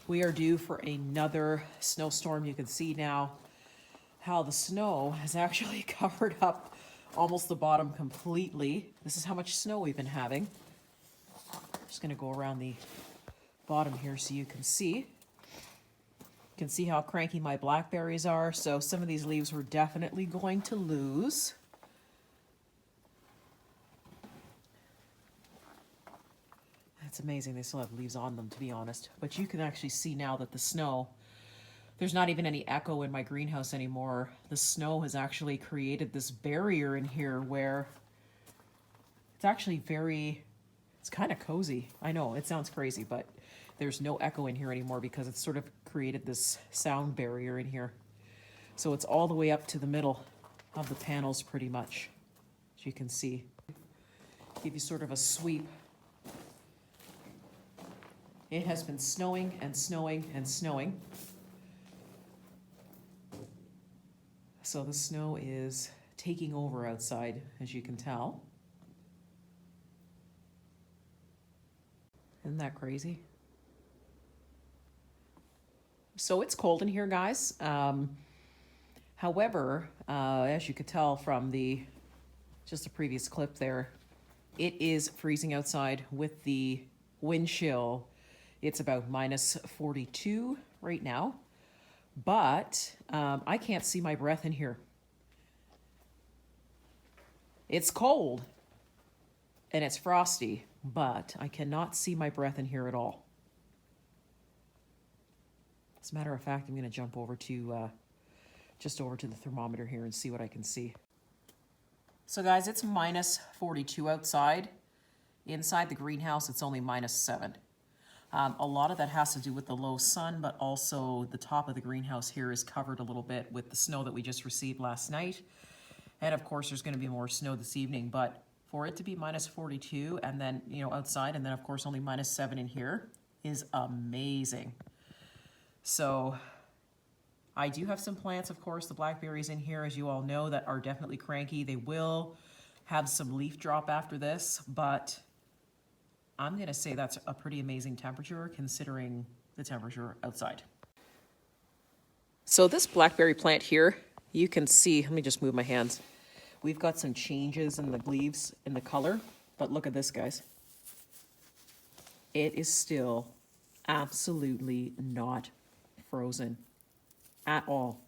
We are due for another snowstorm. You can see now how the snow has actually covered up almost the bottom completely. This is how much snow we've been having. Just gonna go around the bottom here so you can see. You can see how cranky my blackberries are. So some of these leaves we're definitely going to lose. It's amazing they still have leaves on them, to be honest. But you can actually see now that the snow, there's not even any echo in my greenhouse anymore. The snow has actually created this barrier in here where it's actually it's kind of cozy. I know, it sounds crazy, but there's no echo in here anymore because it's sort of created this sound barrier in here. So it's all the way up to the middle of the panels pretty much, as you can see. Give you sort of a sweep. It has been snowing and snowing and snowing. So the snow is taking over outside, as you can tell. Isn't that crazy? So it's cold in here, guys. However, as you could tell from just the previous clip there, it is freezing outside with the wind chill. It's about minus 42 right now, but I can't see my breath in here. It's cold and it's frosty, but I cannot see my breath in here at all. As a matter of fact, I'm going to jump over to just over to the thermometer here and see what I can see. So guys, it's minus 42 outside. Inside the greenhouse, it's only minus 7. A lot of that has to do with the low sun, but also the top of the greenhouse here is covered a little bit with the snow that we just received last night. And of course, there's going to be more snow this evening, but for it to be minus 42 and then, outside, and then of course only minus 7 in here is amazing. So I do have some plants, of course, the blackberries in here, as you all know, that are definitely cranky. They will have some leaf drop after this, but I'm going to say that's a pretty amazing temperature considering the temperature outside. So this blackberry plant here, you can see, let me just move my hands. We've got some changes in the leaves in the color, but look at this, guys. It is still absolutely not frozen at all.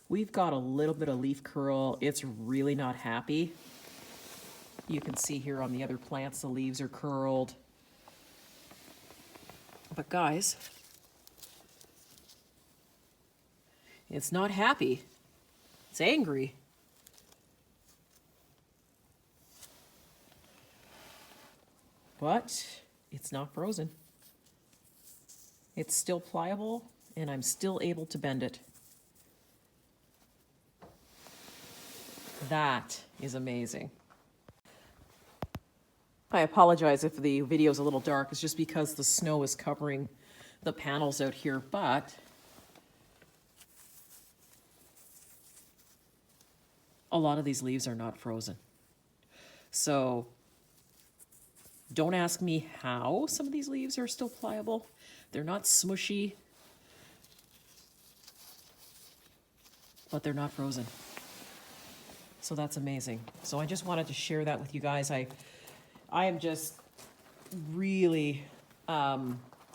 We've got a little bit of leaf curl. It's really not happy. You can see here on the other plants, the leaves are curled. But guys, it's not happy. It's angry. But it's not frozen. It's still pliable, and I'm still able to bend it. That is amazing. I apologize if the video is a little dark. It's just because the snow is covering the panels out here, but a lot of these leaves are not frozen. So don't ask me how some of these leaves are still pliable. They're not smushy, but they're not frozen. So that's amazing. So I just wanted to share that with you guys. I am just really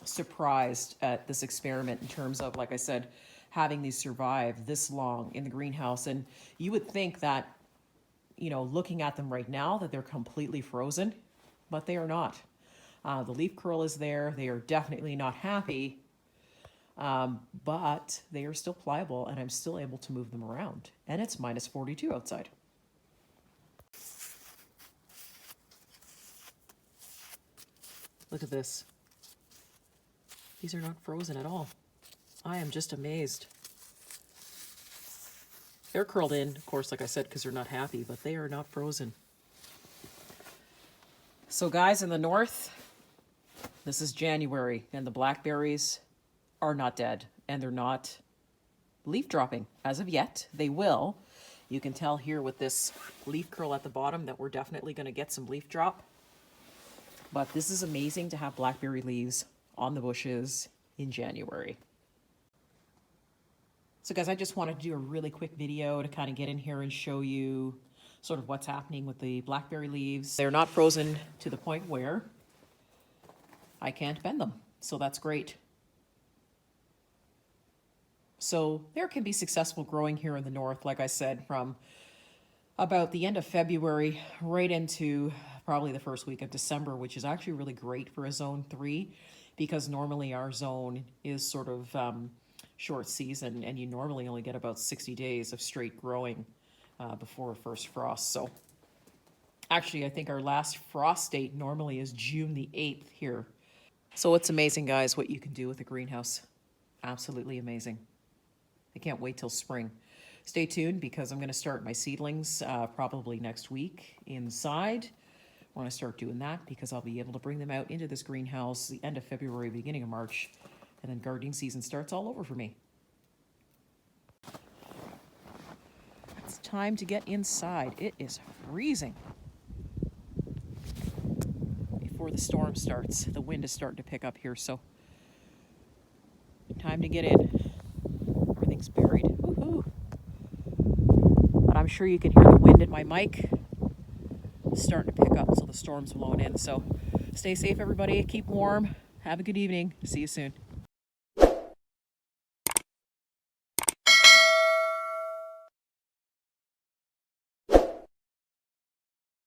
surprised at this experiment in terms of, like I said, having these survive this long in the greenhouse. And you would think that, you know, looking at them right now, that they're completely frozen, but they are not. The leaf curl is there. They are definitely not happy, but they are still pliable, and I'm still able to move them around. And it's minus 42 outside. Look at this. These are not frozen at all. I am just amazed. They're curled in, of course, like I said, because they're not happy, but they are not frozen. So guys in the north, this is January, and the blackberries are not dead, and they're not leaf dropping as of yet. They will. You can tell here with this leaf curl at the bottom that we're definitely going to get some leaf drop. But this is amazing to have blackberry leaves on the bushes in January. So guys, I just wanted to do a really quick video to kind of get in here and show you sort of what's happening with the blackberry leaves. They're not frozen to the point where I can't bend them, so that's great. So there can be successful growing here in the north, like I said, from about the end of February right into probably the first week of December, which is actually really great for a zone 3 because normally our zone is sort of short season, and you normally only get about 60 days of straight growing before first frost. So actually, I think our last frost date normally is June the 8th here. So it's amazing, guys, what you can do with a greenhouse. Absolutely amazing. I can't wait till spring. Stay tuned because I'm going to start my seedlings probably next week inside. I want to start doing that because I'll be able to bring them out into this greenhouse the end of February, beginning of March, and then gardening season starts all over for me. It's time to get inside. It is freezing. Before the storm starts, the wind is starting to pick up here, so time to get in. Everything's buried. Woohoo! But I'm sure you can hear the wind in my mic. It's starting to pick up, so the storm's blowing in. So stay safe, everybody. Keep warm. Have a good evening. See you soon.